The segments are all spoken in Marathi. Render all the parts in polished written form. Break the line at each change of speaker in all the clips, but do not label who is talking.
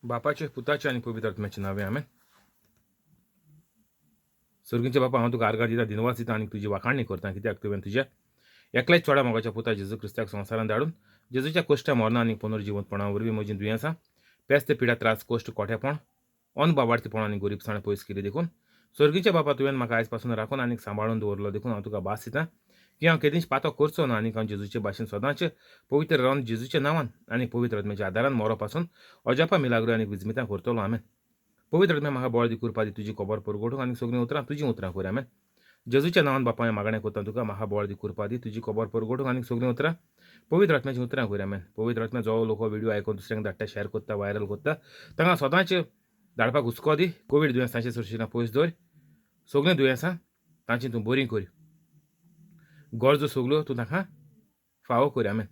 बापाचे पुताचे आणि पवित्र आत्म्याचे नावे आमेन. स्वर्गीचे बापा हांव तुका आर्गां दिता, दिनवास दिता आनी तुजी वाखाणणी करता, कित्याक तुवें तुज्या एकल्याच चोडा मोगाच्या पुता जेजू क्रिस्ताक संवसारांत धाडून जेजूच्या कोश्टा मरणा आनी पुनर्जिवंतपणा वरवीं म्हजीं दुयेंसां, पेस्त पिडा त्रास कोश्ट कोठेपण अन्न बाबार्थीपण आनी गरीबसाण पयस केली देखून स्वर्गीच्या बापा तुवें म्हाका आयज पासून राखून आनीक सांबाळून दवरलो देखून हांव तुका भास दितां की हांव केदींच पातो करचो ना आनीक हांव जेजूचे भाशेन सदांच पवित्र रावन जेजूच्या नांवान आनी पवित्र आत्म्याच्या आदारान मोरो पासून अजापा मिलाग्रो आनी विजमितां करतलो आमेन. पवित्र आत्म्या म्हाका बळ दी कृपा दी तुजी खबर परगोडूंक आनी सगळीं उतरां तुजीं उतरां कर आमेन. जेजूच्या नांवान बापा हांवें मागणें करता तुका म्हाका बळ दी कृपा दी तुजी खबर परगोडूंक आनी सगळीं उतरां पवित्र आत्म्याची उतरां कर आमेन. पवित्र आत्म्या जो लोक व्हिडिओ आयकून दुसऱ्यांक धाडटा, शेअर करता, व्हायरल करता, तांकां सदांच धाडपाक हुस्को दी. कोवीड दुयेंसांचे सुरक्षेन पयस दवर. सगळीं दुयेंसां तांची तूं बरीं कर. गरजो सगल्यो तूं तांकां फावो कर आमेन.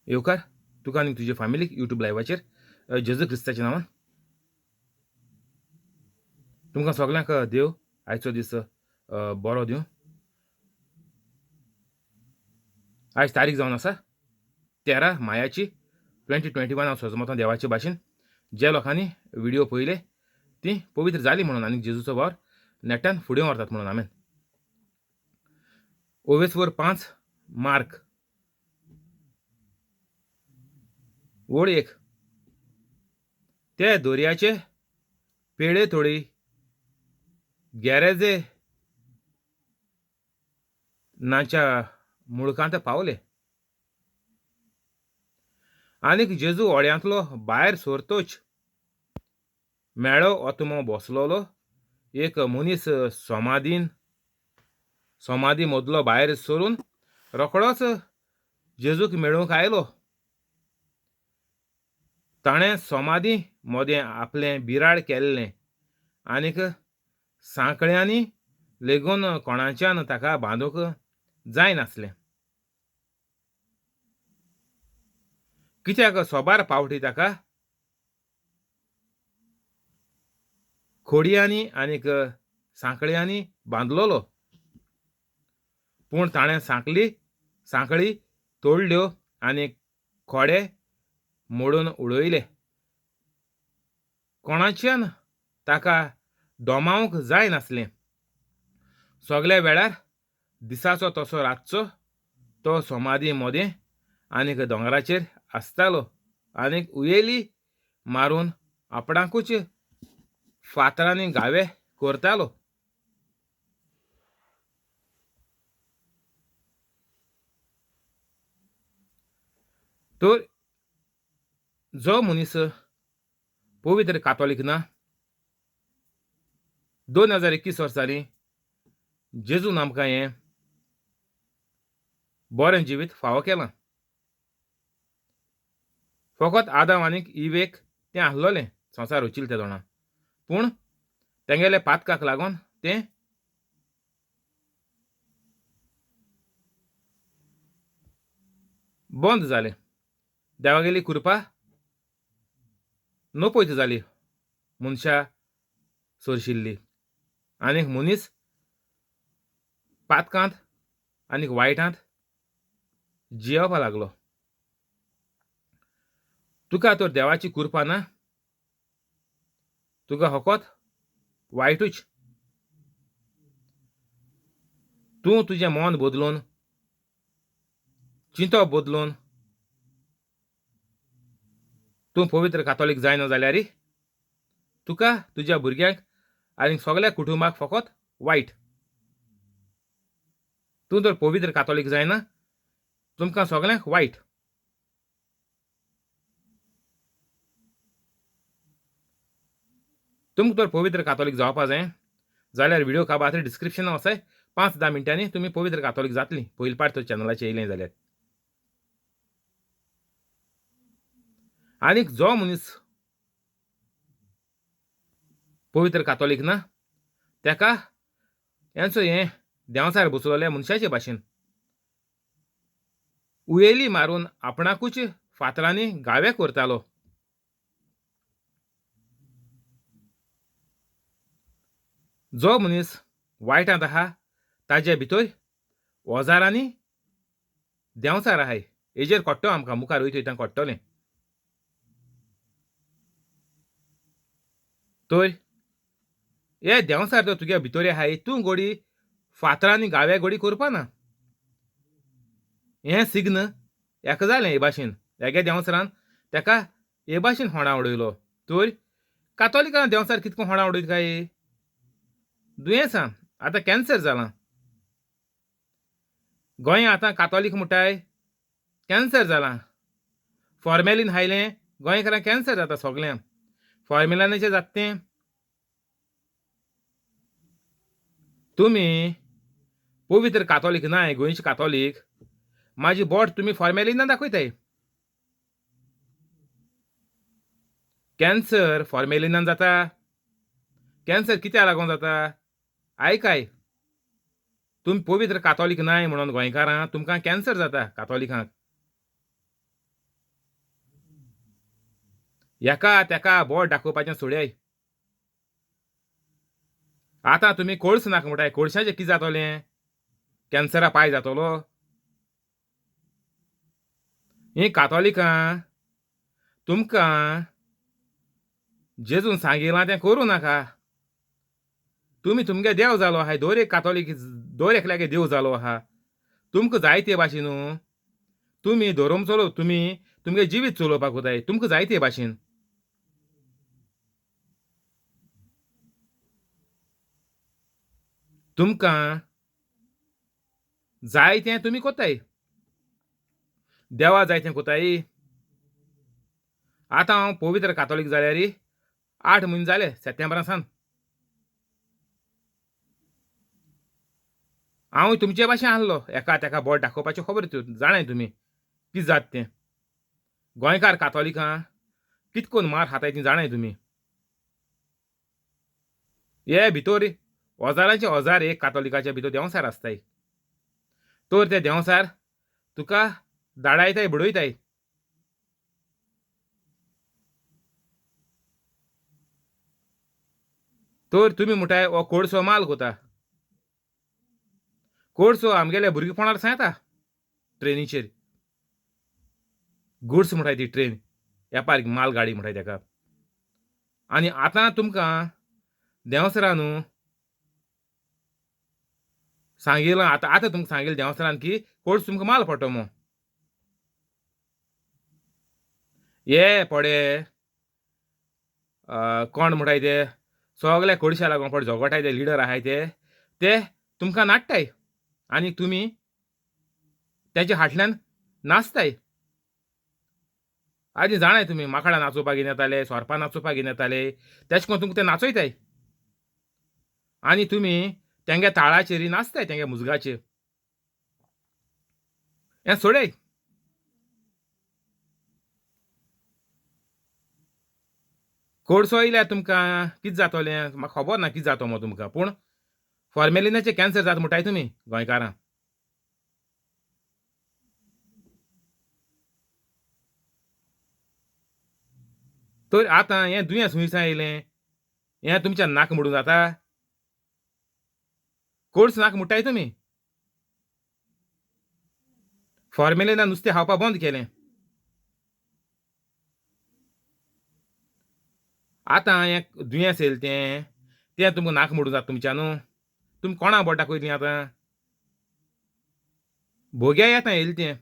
येवकार तुका आनी तुजे फॅमिलीक युट्यूब लायव्हाचेर जेजू क्रिस्ताच्या नांवान तुमकां सगल्यांक देव आयचो दीस बरो दिवं. आयज तारीख जावन आसा 13 मायाची 2021. हांव सोजमोतां देवाचे भाशेन जे लोकांनी व्हिडिओ पळयले ती पवित्र जाली म्हणून आनी जेजूचो वावर नेटान फुडें व्हरतात म्हणून आमेन. ओवेसवर 5 मार्क ओळ 1 ते दर्याचे पेळे थोडी गॅरेजे नाच्या मुळकांत पावले आनीक जेजू होळ्यांतलो भायर सरतोच मेळो ओतमो बसलोलो एक मनीस समाधी मदलो भायर सरून रोखडोच जेजूक मेळूंक आयलो. ताणें समाधी मोदें आपलें बिराड केल्लें आनीक सांकळ्यांनी लेगून कोणाच्यान ताका बांदूंक जायनासलें, कित्याक सोबार पावटी ताका खोडयांनी आनीक सांकळ्यांनी बांदलोलो. पूण ताणें सांकळी तोडल्यो आनी खोडे मोडून उडयले. कोणाच्यान ताका दोमावंक जायनासलें. सगल्या वेळार दिसाचो तसो रातचो तो समाधी मोदें आनीक दोंगराचेर आसतालो आनीक उयेली मारून आपणाकूच फातरांनी गावे करतालो. तर जो मनीस पवित्र कातोलीक ना 2021 वर्सांनी जेजून आमकां हें बरें जिवीत फावो केलां. फकत आदाम आनीक इवेक तें आसलोलें संवसार रचिल त्या दोणां, पूण तेंगेले पातकाक लागून तें बंद जालें. देवागेली कृपा नपयत जाली मनशा सरशिल्ली आनीक मनीस पातकांत आनीक वायटांत जियेवपा लागलो. तुका तर देवाची कृपा ना, तुका फकत वायटूच. तूं तुजें मन बदलून चिंतो बदलून तूं पवित्र कातोलीक जायना जाल्यार तुका तुज्या भुरग्यांक आनी सगल्या कुटुंबाक फकत वायट. तूं जर पवित्र कातोलीक जायना तुमकां सगल्यांक वायट. तुमकां तर पवित्र कातोलीक जावपा जाय जाल्यार व्हिडिओ खातीर डिस्क्रिप्शनांत वचाय 5-10 मिनटांनी तुमी पवित्र कातोलीक जातलीं पयली पाट तर चॅनलाचेर येयलें जाल्यार. आनीक जो मनीस पवित्र कातोलीक ना तेका यांचो देंवसार बसलोल्या मनशाचे भाशेन उयेली मारून आपणाकूच फातरांनी गावे करतालो. जो मनीस वायटांत आहा ताजे भितर ओजारांनी देंवसार आहाय. हेजेर कोट्टो आमकां मुखार वयता वयता कोट्टोलें. तर हे देंवसार जर तुगे भितर आहाय तूं घोडी फातरांनी गावे घोडी करपा ना. हें सिग्न हेका जालें हे भाशेन. हेगे देंवसरान तेका हे भाशेन होंडा उडयलो. तर कातोलिकां देंवसार कितको होंडा उडयता काय? दुयेंसां. आतां कॅन्सर जालां. गोंया आतां कातोलीक म्हणटाय कॅन्सर जालां. फॉर्मेलीन हायलें गोंयकारांक कॅन्सर जाता सोगल्यांक. फॉर्मेलिनाचें जाता तें तुमी पवित्र कातोलीक नाय गोंयचे कातोलीक म्हाजी बोट तुमी फॉर्मेलिनान दाखयताय. कॅन्सर फॉर्मेलिनान जाता. कॅन्सर कित्याक लागून जाता? आयकाय. तुमी पवित्र कातोलीक नाय म्हणून गोंयकारां तुमकां कॅन्सर जाता कातोलिकांक. हेका तेका बोट दाखोवपाचें सोड्याय. आतां तुमी कोळस नाका म्हणटाय. कोळशाचें कितें जातोलें? कॅन्सरा पाय जातोलो. हीं कातोलिकां तुमकां जेजून सांगिलां तें करूं नाका. तुमी तुमगे देव जालो आहाय. दर एक कातोलीक दर एकल्यागे देव जालो आहा. तुमकां जाय ते भाशेन तुमी धोरम तुमी तुमगे जिवीत चलोवपाक जाय. तुमकां जाय ते भाशेन. तुमकां जाय तें तुमी कोत्ताय. देवा जाय तें कोत्ताय. आतां हांव पवित्र कातोलीक जाल्यार 8 म्हयने जाले सप्टेंबरासान. हांव तुमचे भाशेन आहलो. एका तेका बोट दाखोवपाचें खबर जाणाय तुमी कितें जाता तें. गोंयकार कातोलिकां कितकोन मार खाताय तीं जाणाय तुमी. हे भितर ओजारांचे ओजार एक कातोलिकाच्या भितर देंवसार आसताय. तर ते देंवसार तुका धाडायताय बडयताय. तर तुमी म्हणटाय हो कोळसो माल कोता. कोळसो आमगेल्या भुरगेपणांत सांगता ट्रेनीचेर. गुड्स म्हणटाय ती ट्रेन. येपार माल गाडी म्हणटाय तेका. आनी आतां तुमकां देंवसरान सांगिलां आतां तुमकां सांगिलें देंवसरान की कोळसो तुमकां माल पडटो म्हूण. हे पडे कोण म्हणटाय ते सगल्या कोळशा लागून पड झगोटाय ते लिडर आहाय ते तुमकां नाडटाय आनी तुमी तेच्या फाटल्यान नाचताय. आदी जाणाय तुमी माकडां नाचोवपाक घेवन येताले, सोरपां नाचोवपाक घेवन येताले. तेशें कोन्न तुमकां ते नाचयताय. आनी तुमी तेंगे ताळाचेर नाचताय तेंगे मुजगाचेर. हें सोडय. कोळसो येयल्यार तुमकां कितें जातोलें म्हाका खबर ना कितें जातो म्हूण तुमकां. पूण फॉर्मेलिनाचें कॅन्सर जाता म्हणटाय तुमी गोंयकारां. तर आतां हें दुयेंस खुंयसान येयलें. हें तुमच्या नाक मोडून जाता. कोळस नाका म्हणटाय तुमी. फॉर्मेलिनान नुस्तें खावपा बंद केलें. आतां हें दुयेंस येयलें तें तुमकां नाक मोडून जाता तुमच्यान. तुमी कोणाक बोट दाखयलीं आतां? भोग्या येता येयलें तें.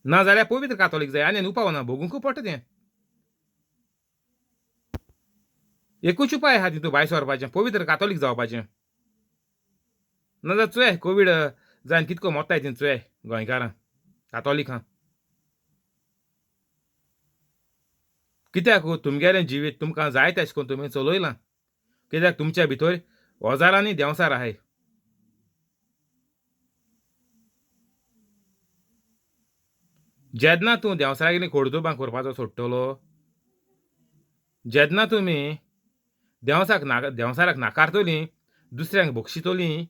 नाजाल्यार पवित्र कातोलीक जाय आनी उपाव ना भोगूंक पडटा तें. एकूच उपाय आहा तितून भायर सरपाचें पवित्र कातोलीक जावपाचें. नाजाल्यार चोय कोवीड जावन कितको मोत्ताय तें चोय गोंयकारां कातोलिकां. कित्याक तुमगेलें जिवीत तुमकां जाय तेशें कोन्न तुमी चलयलां. कित्याक तुमच्या भितर ओजारांनी देंवसार आहाय. जेन्ना तूं देंवसारागेली खोडदुबां करपाचो सोडटलो, जेन्ना तुमी देंवसाराक नाकारतलीं, दुसऱ्यांक बक्षितलीं,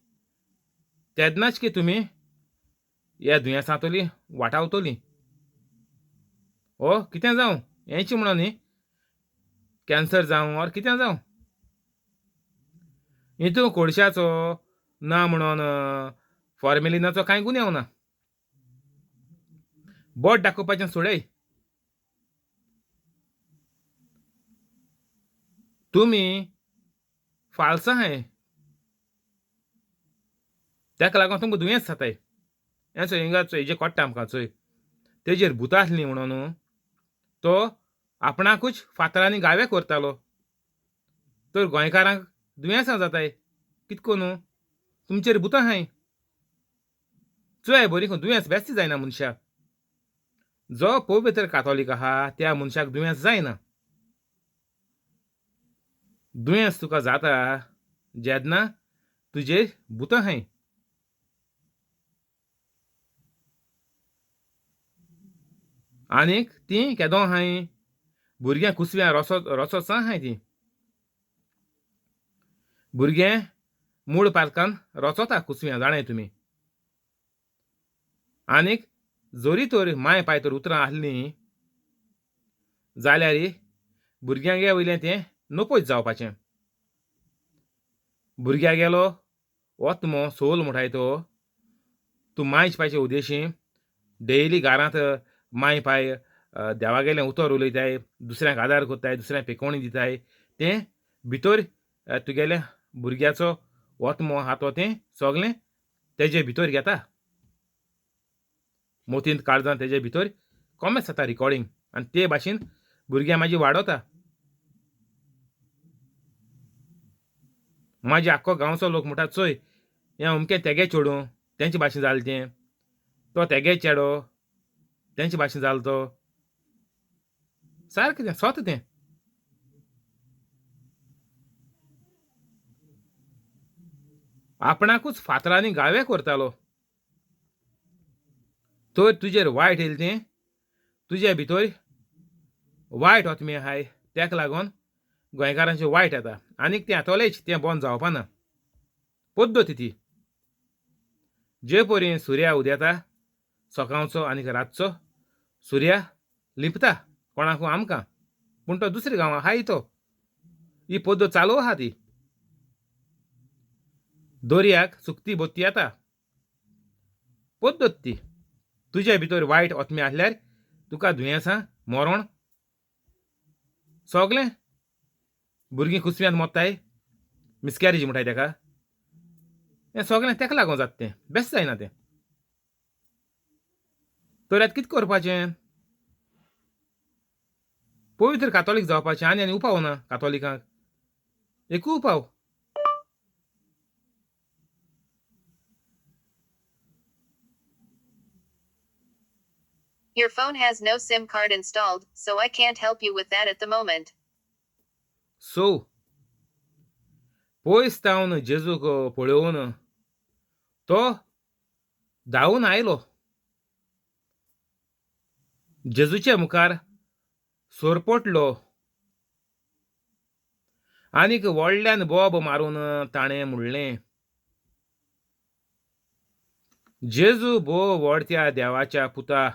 तेन्नाच की तुमी ह्या दुयेंसांतलीं वाटावतलीं. कितें जावं हेंच म्हणोन न्ही, कॅन्सर जावं ऑर कितें जावं, हितूं कोळशाचो ना म्हणोन फॉर्मेलिनाचो कांय गुन्यांव ना. बोट दाखोवपाचें सोडय. तुमी फाल्स आहाय, तेका लागून तुमकां दुयेंस जाताय. हें चोय हिंगा चोय हेजेर कोट्टा आमकां चोय. तेजेर भुतां आसलीं म्हणोन तो आपणाकूच फातरांनी गावे करतालो. तर गोंयकारांक दुयेंसां जाताय. कितें करूं? तुमचेर भुतां आहाय. चोय बरी करून दुयेंस बेश्टें जायना मनशाक. जो पवित्र कातोलीक आहा त्या मनशाक दुयेंस जायना. दुयेंस तुका जाता जेन्ना तुजेर भुतां आहाय. आनीक तीं केदों आहाय? भुरग्यां कुसव्यां रोसोच आहाय तीं. भुरगें मूळ पालकान रोचोता कुसव्यां जाणाय तुमी. आनीक जोरी तर माय पाय तर उतरां आसलीं जाल्यार भुरग्यांगे वयलें तें नोपोच जावपाचें. भुरग्यागेलो ओत्मो सोल म्हणटाय तो तूं मायच पायचे उद्देशीं डेली घरांत माय पाय देवागेलें उतर उलयताय, दुसऱ्यांक आदार कोत्ताय, दुसऱ्यांक पेकोवणी दिताय, तें भितर तुगेल्या भुरग्याचो ओत्मो आहा तो तें सोगलें तेजे भितर घेता. मोतींत काळजांत तेजे भितर कोमेत जाता रिकॉर्डिंग आनी ते भाशेन भुरगें मागीर वाडोता. म्हाजे आख्खो गांवचो लोक म्हणटा चोय हें अमकें तेगे चेडूं तेंचे भाशेन जालें तें, तो तेगे चेडो तेंचे भाशेन जालो तो. सारकें तें सोत तें. आपणाकूच फातरांनी गावे करतालो. तर तुजेर वायट येयलें तें तुजे भितर वायट ओतमे आहाय तेका लागोन गोंयकारांचेर वायट येता. आनीक तें येतोलेंच, तें बंद जावपा ना. पद्दत ती. जे परेन सुर्या उदेता सकाळचो आनीक रातचो सुर्या लिपता कोणाकू आमकां, पूण तो दुसऱ्या गांवां आहाय तो. ही पद्दत चालू आहा ती. दर्याक सुकती बत्ती येता. पद्दत ती. तुजे भितर वायट ओतमे आसल्यार तुका दुयेंसां, मरोण सोगलें. भुरगीं कुसव्यांत मोत्ताय, मिसकॅरेज म्हणटाय तेका. हें सोगलें तेका लागोन जाता तें, बेस्ट जायना तें. तर आतां कितें करपाचें? पवित्र कातोलीक जावपाचें. आनी उपाव ना कातोलिकांक. एकू उपाव.
Your phone has no SIM card installed, so I can't help you with that at the moment.
So पयस तावन जेजूक पळोवन तो धांवून आयलो. जेजूचे मुखार सोरपटलो आनीक व्हडल्यान बोब मारून ताणें म्हणलें, जेजू भोव व्हडत्या देवाच्या पुता,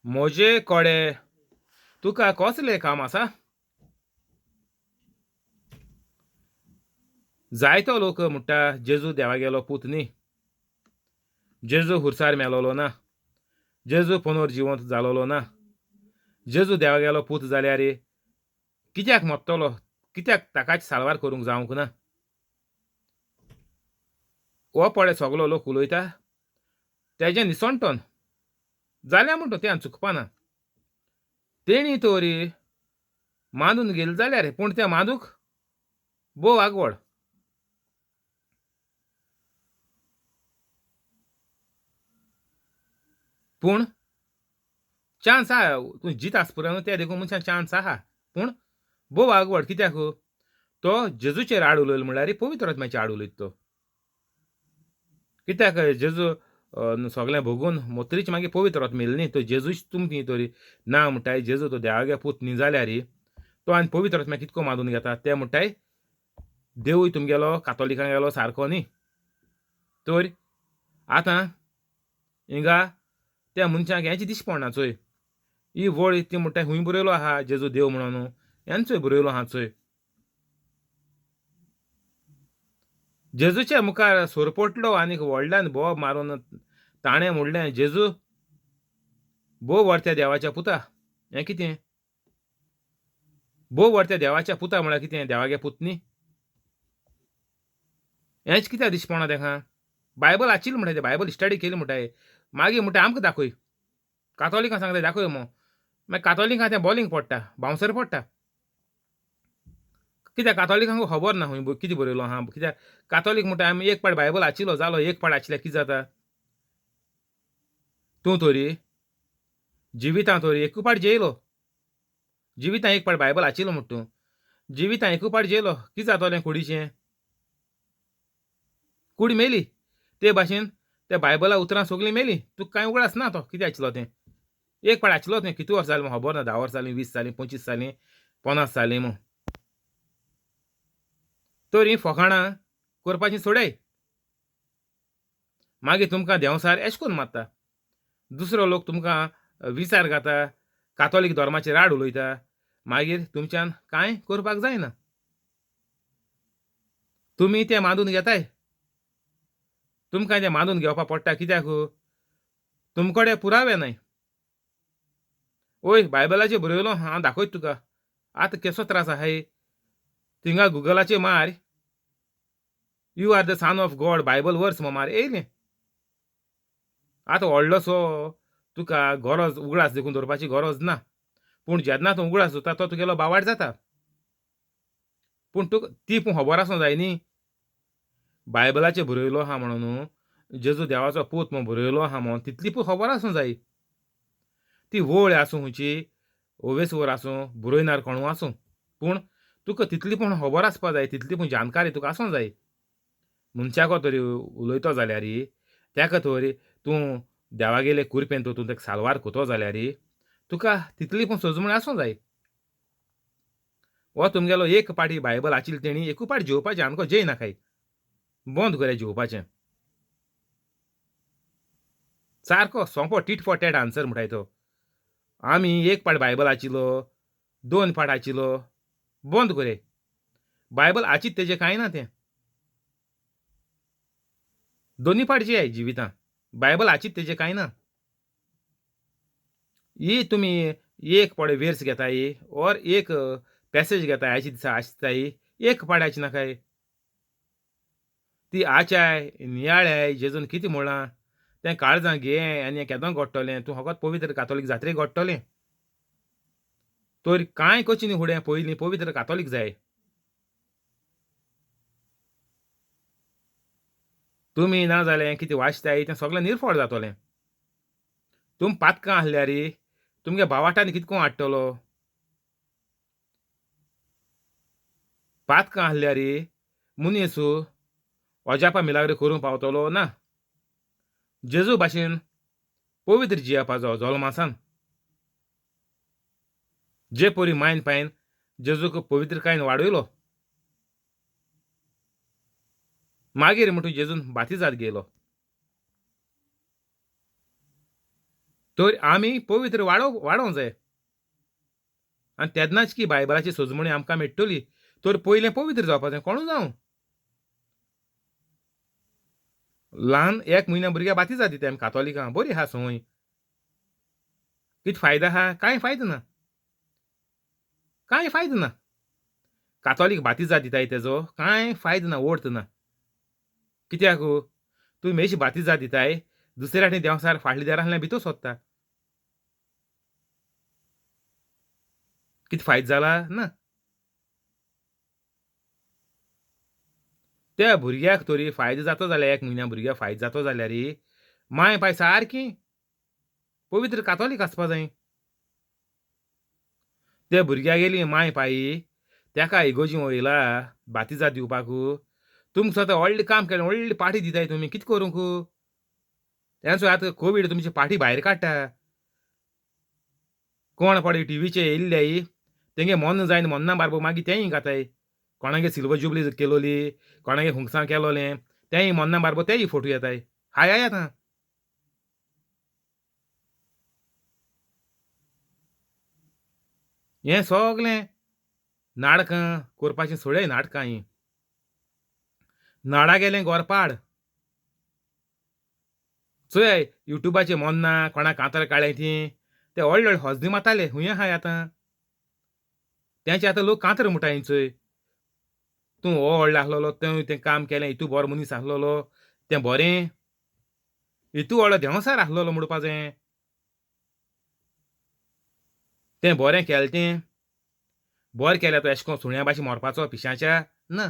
म्हजे कोडे तुका कसलें काम आसा? जायतो लोक म्हणटा जेजू देवागेलो पूत न्ही. जेजू हुर्सार मेलोलो ना. जेजू पुनर्जिवंत जालोलो ना. जेजू देवागेलो पूत जाल्यार कित्याक मोत्तलो? कित्याक ताकाच साळवार करूंक जावंक ना? हो पळे सगलो लोक उलयता तेजें निसणटोन जाल्या म्हणटा तें चुकपाना. तेणी तरी मांदून गेली जाल्यार, पूण तें मांदूक भोव आगवड. पूण चान्स आहा. तूं जीत आसपुरा तें देखून मनशाक चान्स आहा. पूण भोव आगवड. कित्याक? तो जेजूचेर आड उलयलो म्हणल्यार पवित्र आत्म्याचेर आड उलयता तो. कित्याक जेजू सगलें भोगून मोत्तरीच मागीर पवित्र आत्मा येयलो न्ही. तो जेजूच तुमकां तरी ना म्हणटाय जेजू तो देवागे पूत न्ही जाल्यार तो आनी पवित्र आत्म्याक कितको मानून घेता ते म्हणटाय देवूय तुमगेलो कातोलिकांक गेलो सारको न्ही. तर आतां हिंगा त्या मनशाक हेंच दिश्टी पडना चोय. ही वळ ती म्हणटाय हूंय बरयलो आहा जेजू देव म्हणून हेंचोय बरयलो आहा चोय. जेजूच्या मुखार सोरपटलो आनीक व्हडल्यान बोब मारून ताणें म्हणलें जेजू भोव व्हरत्या देवाच्या पुता. हें कितें? भोव व्हरत्या देवाच्या पुता म्हळ्यार कितें? देवागे पूत न्ही? हेंच कित्याक दिश्टी पडना तेका? बायबल आशिल्ली म्हणटाय ते बायबल स्टडी केली म्हणटाय. मागीर म्हणटाय आमकां दाखय. कातोलिकां सांगताय दाखय मो. मागीर कातोलिकां तें बॉलिंग पडटा, बाउंसर पडटा. कित्याक कातोलिकांक खबर ना हूंय कितें बरयलो आहा. कित्याक कातोलीक म्हणटाय आमी एक पाट बायबल आशिल्लो जालो, एक पाट आशिल्ल्यार कितें जाता? तूं तरी जिवितां तरी एकू पाट जेयलो. जिवितां एक पाट बायबल आशिल्लो म्हूण तूं. जिवितां एकू पाट जेयलो कितें जातोलें कुडीचें? कूड मेली. ते भाशेन त्या बायबला उतरां सगळीं मेलीं. तुका कांय उगडास ना तो कितें आशिल्लो तें. एक पाट आशिल्लो तें कितू वर्सां जालीं खबर ना 10 वर्सां जालीं, 20 जालीं, 25 जालीं, 50 जालीं म्हूण. तर हीं फकाणां करपाचीं सोडाय. मागीर तुमकां देंवसार एशें करून मारता. दुसरो लोक तुमकां विचार घाता, कातोलीक धर्माचेर राड उलयता. मागीर तुमच्यान कांय करपाक जायना. तुमी तें मानून घेताय. तुमकां तें मानून घेवपा पडटा कित्याक? तुमचे कडेन पुरावे नाय. ओय बायबलाचेर बरयलो हांव दाखयता तुका. आतां केसो त्रास आहाय. थिंगा गुगलाचेर मार. You are the son of God Bible verse म्हूण मार येयलें. आतां व्हडलोसो तुका गरज उगडास देखून दवरपाची गरज ना. पूण जेन्ना तूं उगडास दवरता तो तुगेलो बावाड जाता. पूण तुका ती पूण खबर आसूं जाय न्ही. बायबलाचेर बरयलो आहा म्हणून जेजू देवाचो पूत म्हूण बरयलो आहा म्हणून तितली पूण खबर आसूं जायी. ती वळ आसूं खंयची, ओवेसवर आसूं, बरयणार कोणू आसूं. पूण तुका तितली पूण खबर आसपा जाय, तितली पूण जानकारी तुका आसूं जाय. मनशाको तरी उलयतो जाल्यार तेका तरी तूं देवागेले कुरपेन तूं तेका साल्वार कोतो जाल्यार तुका तितली पूण सोजमूळ आसूं जाय. हो तुमगेलो एक पाटी बायबल आशिल्ली तेणी एकू पाट जेवपाचें आमकां जेय नाकाय. बंद करया जेवपाचें. सारको सोंपो टीट फॉर टॅट आन्सर म्हणटाय तो. आमी एक पाट बायबल आशिल्लो, 2 पाट आशिल्लो, बंद करया. बायबल आचित तेजें कांय ना तें. दोनी पाट जेयाय जिवितां. बायबल आचित तेजें कांय ना. ही तुमी एक पडे वेर्स घेताय ओर एक पॅसेज घेताय आयच्या दिसा आसताय. एक पाट आयची नाकाय. ती आचाय, नियाळाय जेजून कितें म्हणलां तें काळजां घे आनी हें केदों घडटलें. तूं फकत पवित्र कातोलीक जात्रेक घडटलें. तर कांय करची न्ही फुडें पयलीं पवित्र कातोलीक जाय. तुमी ना जाल्यार कितें वाचताय तें सगळें निर्फळ जातलें. तुमी पातकां आसल्यार तुमगे भावाटांनी कितको हाडटलो. पातकां आसल्यार मनीस अजापा मिलाग्री करूंक पावतलो ना. जेजू भाशेन पवित्र जियेवपाचो जल्मासान. जे परी मायन पायन जेजूक पवित्रकायेन वाडयलो. मागीर म्हणटून जेजून बातिजात गेलो. तर आमी पवित्र वाडोवंक जाय. आनी तेन्नाच की बायबलाची सोजमणी आमकां मेळटली. तर पयलें पवित्र जावपाचें कोणू जावं. ल्हान 1 म्हयन्या भुरग्याक बातिजात दिताय आमी कातोलिकां. बरी आहा संवय. कितें फायदो आहा? कांय फायदो ना. कांय फायदो ना. कातोलीक बातिजात दिताय तेजो कांय फायदो ना, अर्थ ना. कित्याक? तुमी अशी बातिजात दिताय, दुसऱ्या फावटी देंवसार फाटल्या दारां आसल्यार भितर सोदता. कितें फायदो जाला? ना. त्या भुरग्याक तरी फायदो जातो जाल्यार 1 म्हयन्या भुरग्याक फायदो जातो जाल्यार माय पाय सारकीं पवित्र कातोलीक आसपा जाय. त्या भुरग्यागेली माय पाय तेका इगोर्जी वयला बातिजात दिवपाक. तुमकां स्वता व्हडलें काम केलें, व्हडली पाटी दिताय तुमी. कितें करूंक? तेंचो आतां कोवीड तुमची पाटी भायर काडटा. कोण पडे टीव्हीचेर येयल्ले तेंगे मोन्न जायन मोन्ना बारबो मागीर तेंय घाताय. कोणागे सिल्वर जुबली केलोली, कोणागे हुंगसां केलोलें, तेंय मोन्ना बारबो तेंय फोटू येताय. हाय येता. हें सोगलें नाटकां करपाचें सोडय नाटकां हीं. नाडा गेलें गोरपाड. चोय युट्यूबाचेर मोन्ना, कोणाक कांतार काडलें तीं, ते व्हडले व्हडले होजदी मारताले हुंय आहाय आतां. तेंचे आतां लोक कांतर म्हणटाय चोय. तूं हो व्हडलो आहलोलो, तुवें तें काम केलें, हितू बरो मनीस आहलोलो, तें बरें. हितू व्हडलो देंवसार आहलोलो म्हणपा जायें. तें बरें केलें तें. बरें केलें तो एशें कोन्न सुण्या भाशेन मरपाचो पिश्याच्या ना.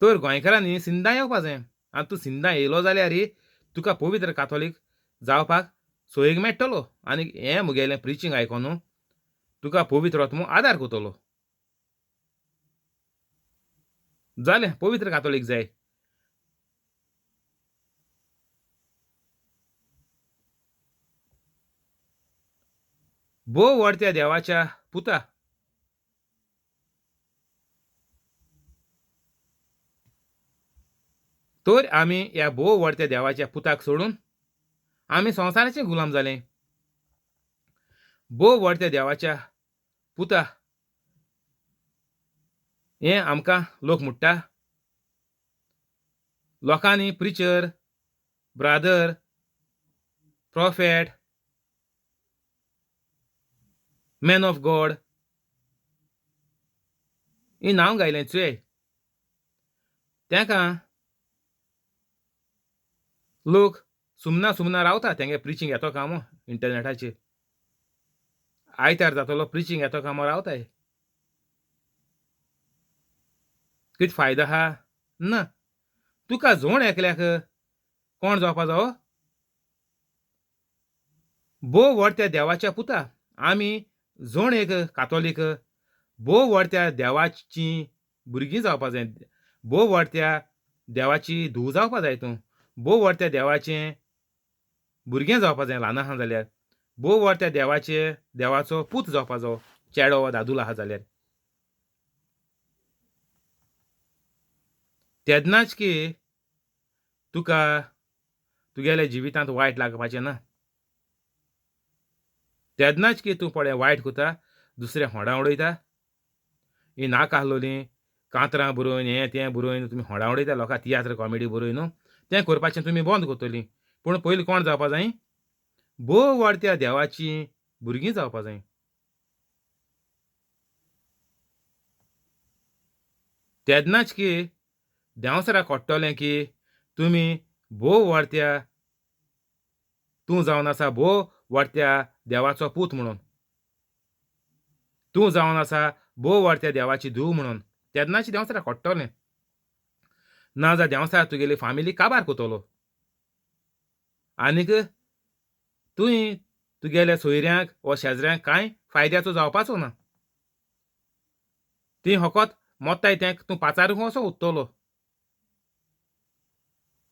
तर गोंयकारांनी सिंधा येवपा जाय. आनी तूं सिंधा येयलो जाल्यार तुका पवित्र कातोलीक जावपाक सोयेग मेळटलो. आनी हें मुगेलें प्रिचींग आयकोन तुका पवित्र आत्मो आदार कोत्तलो. जालें पवित्र कातोलीक जाय. भोव व्हडत्या देवाच्या पुता तर आमी ह्या भोव व्हडत्या देवाच्या पुताक सोडून आमी संवसाराचे गुलाम जाले. भोव व्हडत्या देवाच्या पुता हें आमकां लोक म्हणटा. लोकांनी preacher, brother, prophet, man of God ही नांव घायलें चुये. तेंकां लोक सुमना रावता तेंगे प्रिचींग येतो कामो इंटरनेटाचेर. आयतार जातलो प्रिचींग येतो कामो रावताय. कितें फायदो आहा? ना. तुका जोण एकल्याक कोण जावपा जावो? भोव व्हडत्या देवाच्या पुता आमी जोण एक कातोलीक भोव व्हडत्या देवाचीं भुरगीं जावपा जाय. भोव व्हडत्या देवाची धूव जावपा जाय तूं. भोव व्हडत्या देवाचें भुरगें जावपा जाय ल्हान आहा जाल्यार. भोव व्हडत्या देवाचो पूत जावपा जायो चेडो वा दादूल आहा जाल्यार. तेदनाच की तुका तुगेल्या जिवितांत वायट लागपाचें ना. तेदनाच की तूं पळय वायट कोता, दुसऱ्या होंडा उडयता. ही नाका आहलोलीं कांतरां बरोवन हें तें बरोवन तुमी होंडा उडयता लोकां तियात्र कॉमेडी बरोवन तें करपाचें तुमी बंद कोत्तलीं. पूण पयलीं कोण जावपा जायी? भोव व्हडत्या देवाचीं भुरगीं जावपा जायीं. तेदनाच की देंवसराक कोट्टोलें की तुमी भोव व्हडत्या तूं जावन आसा भोव व्हडत्या देवाचो पूत म्हणून. तूं जावन आसा भोव व्हडत्या देवाची धूव म्हणून. तेदनाच देंवसराक कोट्टोलें. नाजाल्यार देंवसार तुगेली फामिली काबार कोत्तलो. आनीक तुयें तुगेल्या सोयऱ्यांक वा शेजऱ्यांक कांय फायद्याचो जावपाचो ना. तीं फकत मोत्ताय तेंक तूं पाचारूंक असो उरतलो.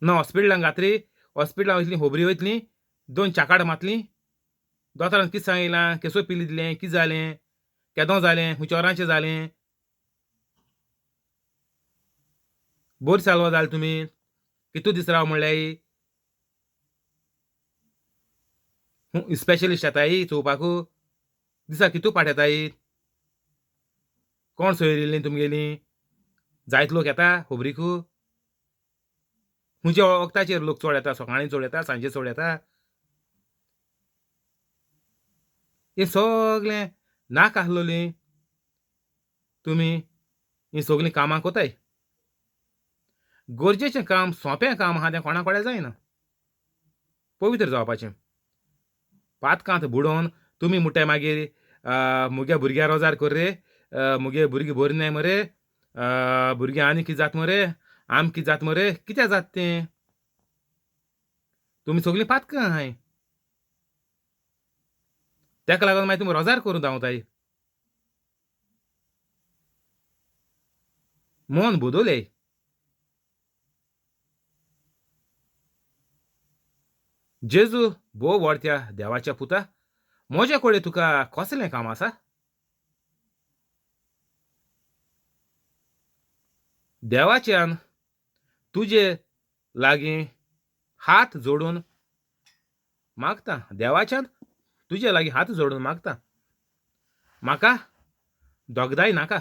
ना हॉस्पिटलांत घातली, हॉस्पिटलांत वयतलीं खोबरी वयतलीं, 2 चाकाड मारतलीं. दोतोरान कितें सांगिलां, केसो पिली दिलें, कितें जालें, केदों जालें, हुंचोराचें जालें. बोर साल्वा जाल तुमी, कितू दीस राव म्हणल्याय. स्पेशलिस्ट येताय चोवपाकू. दिसा कितू पाट येताय. कोण सोयरीं येयलीं तुमगेलीं. जायत लोक येता खोबरीकू. खंयच्या वखदाचेर लोक चड येता, सकाळीं चड येता, सांजे चड येता. हें सगलें नाका आहलोलीं तुमी हीं सगलीं कामां कोताय. गरजेचें काम, सोंपें काम आहा तें कोणा कडेन जायना. पवित्र जावपाचें. पातकांत बुडोवन तुमी म्हणटाय मागीर मुगे भुरग्यां रोजार कर रे, मुगे भुरगीं बरीं नाय मरे, भुरगीं आनी कितें जाता मरे, आम कितें जाता मरे. कित्याक जाता तें? तुमी सगलीं पातकां आहाय. तेका लागून मागीर तुमी रोजार करूं धांवताय. मोन बदोलय. जेजू भोव व्हडत्या देवाच्या पुता म्हजे कडेन तुका कसलें काम आसा? देवाच्यान तुजे लागीं हात जोडून मागता. देवाच्यान तुजे लागीं हात जोडून मागता. म्हाका दोगदाय नाका.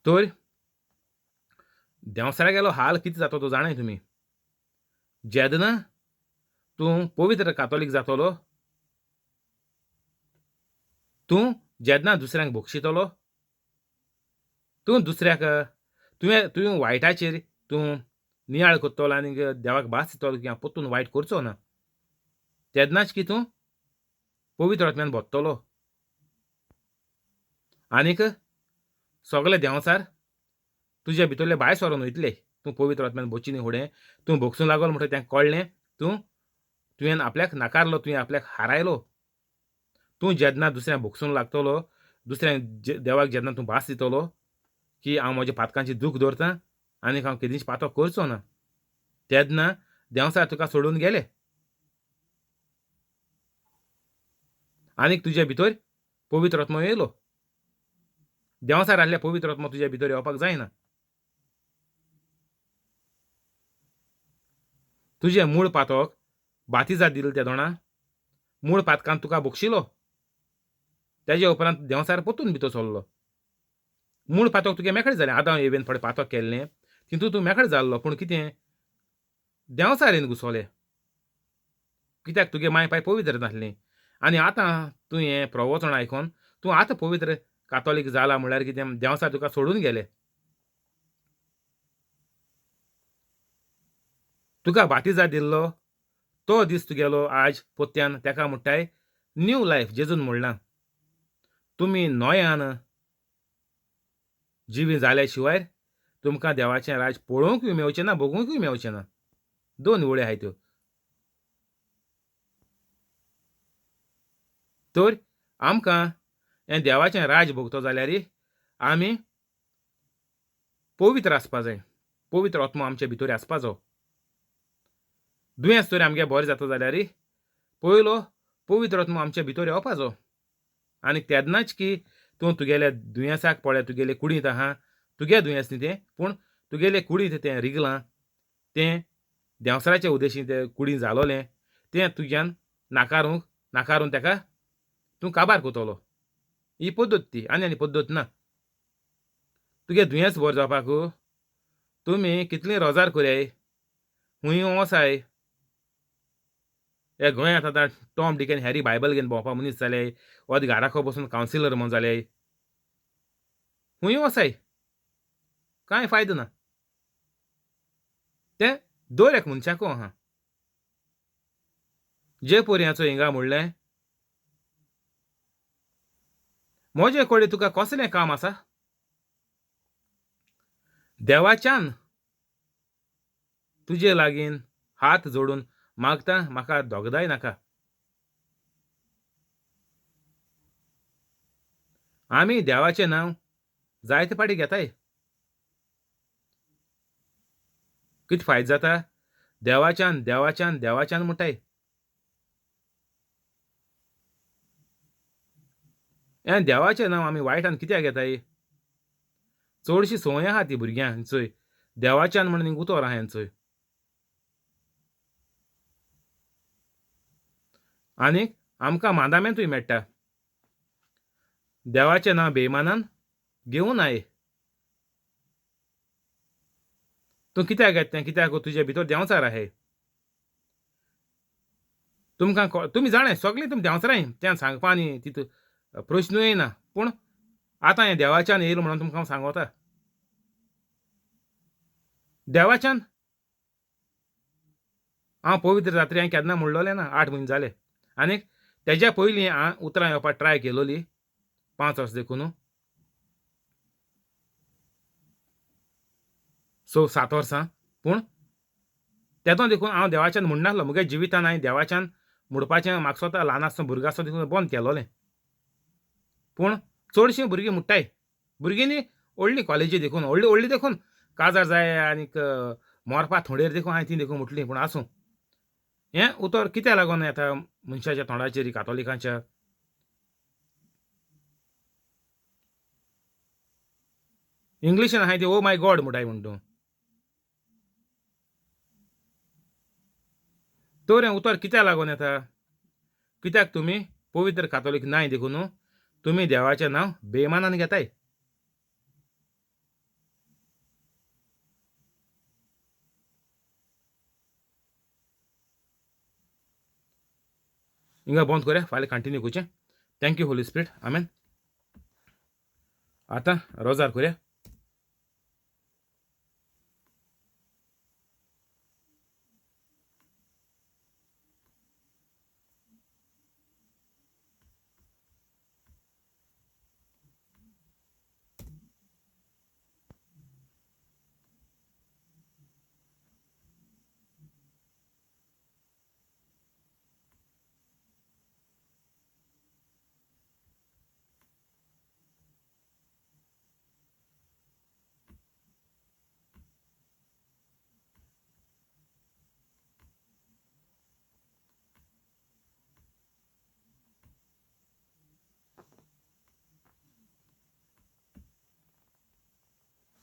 तर देंवसरागेलो हाल कितें जाता तो जाणाय तुमी. जेदना तूं पवित्र कातोलीक जातलो, तूं जेदना दुसऱ्यांक बक्षितलो, तूं दुसऱ्याक तुवें वायटाचेर तूं नियाळ कोत्तलो आनीक देवाक भास दितलो की हांव परतून वायट करचो ना. तेदनाच की तूं पवित्र आत्म्यान भरतलो. आनीक सगळे देंवचार तुजे भितरले भायर सरोन वयतले. तूं पवित्र आत्म्यान भरची न्ही फुडें. तूं भोगसूं लागलो म्हणटकीर तेंका कळ्ळें तुवें आपल्याक नाकारलो, तुवें आपल्याक हारायलो. तूं जेदना दुसऱ्यांक भोगसूंक लागतलो, दुसऱ्यांक देवाक जेन्ना तूं भास दितलो की हांव म्हज्या पातकांची दूख दवरतां आनीक हांव केदींच पातक करचो ना, तेदना देंवचार तुका सोडून गेले. आनीक तुजे भितर पवित्र आत्मो येयलो. देंवचार आहल्या पवित्र आत्मो तुज्या भितर येवपाक जायना. तुजें मूळ पातक बातिजांत दिलें त्या दोणां मूळ पातकांत तुका बक्षिलो. तेजे उपरांत देंवचार परतून भितर सरलो. मूळ पातक तुगे मेकळें जालें. आदाम येवेन थोडें पातक केल्लें तितूंत तूं मेकळो जाल्लो. पूण कितें देंवचारेन घुसोले. कित्याक तुगे माय पाय पवित्र नासलीं. आनी आतां तूं हें प्रवचन आयकोन तूं आतां पवित्र कातोलीक जाला म्हळ्यार कितें देंवचार तुका सोडून गेले. तुका बातिजांत दिल्लो तो दीस तुगेलो आज पोत्त्यान तेका म्हणटाय न्यू लायफ जेजून म्हणलां. तुमी नोयान जिवी जाल्या शिवाय तुमकां देवाचें राज पळोवंकूय मेवचें ना, भोगूंकूय मेवचें ना. 2 निवडी आहाय त्यो. तर आमकां हें देवाचें राज भोगतो जाल्यार आमी पवित्र आसपा जाय. पवित्र आत्मो आमचे भितर आसपाचो. दुयेंस तर आमगे बरें जाता जाल्यार पयलो पवित्र आत्मो आमचे भितर येवपाचो. आनी तेदनाच की तूं तुगेल्या दुयेंसाक पळय तुगेले कुडींत आहा, तुगे दुयेंस न्ही तें, पूण तुगेले कुडींत तें रिगलां, तें देंवसराचे उद्देशीं तें कुडींत जालोलें, तें तुज्यान नाकारून तेका तूं काबार कोतलो. ही पद्दत ती, आनी पद्दत ना. तुगे दुयेंस बरें जावपाक तुमी कितलीं रोजार कोराय, खूंय वोसाय. हे गोंयांत आतां Tom Dick end Harry Bible घेवन भोंवपा मनीस जाले, ओद घाराको बसून कावन्सिलर म्हूण जाले. खूंय वोसाय, कांय फायदो ना. तें दर एक मनशाकू आहा. जे पोरयांचो हिंगा म्हणलें म्हजे कडेन तुका कसलें काम आसा? देवाच्यान तुजे लागीं हात जोडून मागता म्हाका दोगदाय नाका. आमी देवाचें नांव जायते पाटी घेताय. कितें फायदो जाता? देवाच्यान देवाच्यान देवाच्यान म्हणटाय. हें देवाचें नांव आमी वायटान कित्याक घेताय? चडशी संवय आहा ती भुरग्यांचोय देवाच्यान म्हणून उतोर आहा हेंचोय. आनीक आमकां मांदामेंतूय मेळटा. देवाचें नांव बेइमानान घेवं नाय. तूं कित्याक घेता तें? कित्याक तुजे भितर देंवचार आहाय. तुमी जाणाय सगळीं तुमी देंवचाराय तें सांगपा आनी तितू प्रश्नूय ना. पूण आतां हें देवाच्यान येयलो म्हणून तुमकां हांव सांगोता. देवाच्यान हांव पवित्र जात्रे हांवें केन्ना म्हणलोलें ना. 8 म्हयने जाले. आनीक तेज्या पयलीं हांव उतरां येवपाक ट्राय केलोली 5 वर्स देखून. 7 वर्सां. पूण तेदो देखून हांव देवाच्यान म्हणनासलो. म्हगे जिवितान हांवें देवाच्यान म्हणपाचें म्हाका स्वता ल्हान आसतना भुरगो आसतना देखून बंद केलोलें. पूण चडशीं भुरगीं म्हणटाय. भुरगीं न्ही व्हडलीं कॉलेजी देखून व्हडलीं देखून काजार जाय आनीक मोरपा थोडेर देखून हांवें ती देखून म्हटलीं. पूण आसूं हें उतर कित्याक लागून येता मनशाच्या तोंडाचेर कातोलिकांच्या इंग्लिशीन आहाय ती ओ माय गॉड म्हणटाय म्हण तूं तर हें उतर कित्याक लागून येता कित्याक तुमी पवित्र कातोलीक न्हाय देखून तुमी देवाचें नांव बेमानान घेताय हिंगा बंद करूया फाल्यां कंटिन्यू करचें थँक्यू होली स्पिरीट आमेन आतां रोजार करूया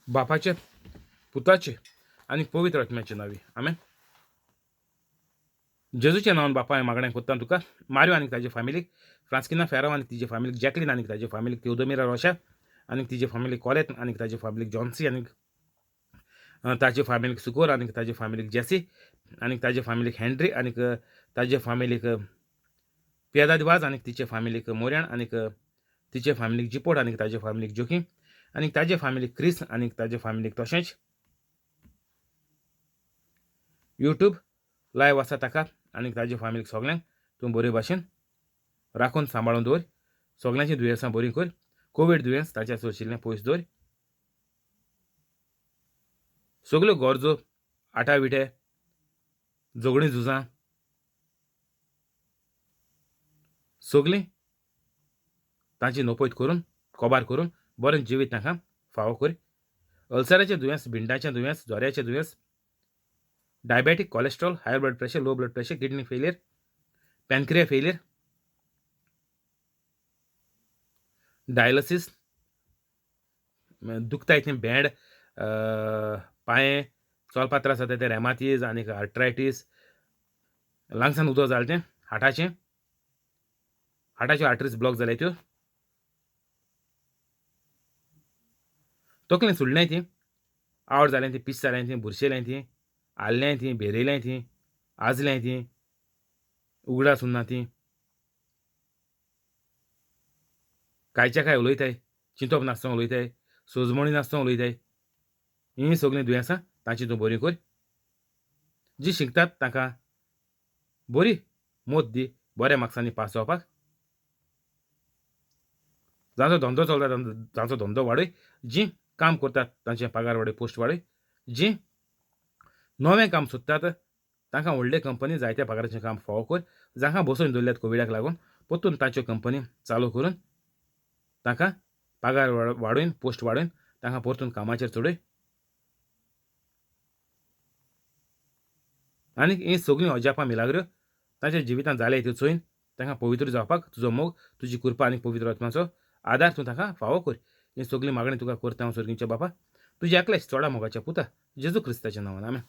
बापाचे पुताचे आनी पवित्र आत्म्याचे नांवी आमेन जेजूच्या नांवान बापा हांवें मागणें कोत्ता तुका मारियो आनी ताजे फॅमिलीक फ्रांस्किना फेराव आनी तिजे फॅमिलीक जॅकलीन आनी ताजे फॅमिलीक तेवदोमिरा रोशा आनी तिजे फॅमिलीक कॉलेत आनी ताजे फॅमिलीक जॉन्सी आनी ताजे फॅमिलीक सुकोर आनी ताजे फॅमिलीक जेसी आनी ताजे फॅमिलीक हेनरी आनी ताजे फॅमिलीक पियादादिवाज आनी तिचे फॅमिलीक मोर्याण आनी तिचे फॅमिलीक जिपोड आनी ताजे फॅमिलीक जोखीम आनी ताजे फॅमिलीक क्रिस आनी ताजे फॅमिलीक तशेंच यूट्यूब लायव्ह आसा ताका आनी ताजे फॅमिलीक सगल्यांक तूं बरे भाशेन राखून सांबाळून दवर सगल्यांची दुयेंसां बरी कर कोवीड दुयेंस ताच्या सोशिल्लें पयस दवर सगल्यो गरजो आटाविटे झगडीं झुजां सगलीं तांची नोपयत करून कोबार करून बरें जिवीत तांकां फावो कर अल्सराचें दुयेंस भिंडाचें दुयेंस जोऱ्याचें दुयेंस diabetic cholesterol higher blood pressure low blood pressure kidney failure pancreas failure dialysis दुखताय तें बेड पांये चलपा त्रास जाता ते रेमातीज आनी आर्ट्रायटीस लंग्सान उदक जालें तें हार्टाच्यो आर्टरीज ब्लॉक जाल्याय त्यो तकलें सुडलें ती आवड जालें ती पीस जालें ती बुरशेलें ती आल्लें ती भेरयलें ती आजलें ती उगडा सुन्ना ती कांयच्या काय उलयताय चिंतप नासतना उलयताय सोजमणी नासतना उलयताय हीं सगलीं दुयेंसां तांची तूं बरी कर जीं शिकतात तांकां बरी मोत दी बऱ्या मार्क्सांनी पास जावपाक जांचो धंदो चलता तांचो धंदो वाडय जीं काम करतात तांचे पगार वाडय पोस्ट वाडय जीं नवें काम सोदतात तांकां व्हडले कंपनी जायत्या पगाराचें काम फावो कर जांकां बसोवन दवरल्यात कोविडाक लागून परतून तांच्यो कंपनी चालू करून तांकां पगार वाडोवन पोस्ट वाडोवन तांकां परतून कामाचेर चडय आनी हीं सगळीं अजापां मिलाग्र्यो तांच्या जिवितांत जाले त्यो चोयन तांकां पवित्र जावपाक तुजो मोग तुजी कृपा आनी पवित्र आत्म्याचो आदार तूं तांकां फावो कर हीं सगळीं मागणी तुका करता हांव सर्गीच्या बापा तुज्या एकल्याच चोडा मोगाच्या पुता जेजू क्रिस्ताच्या नांवान आमेन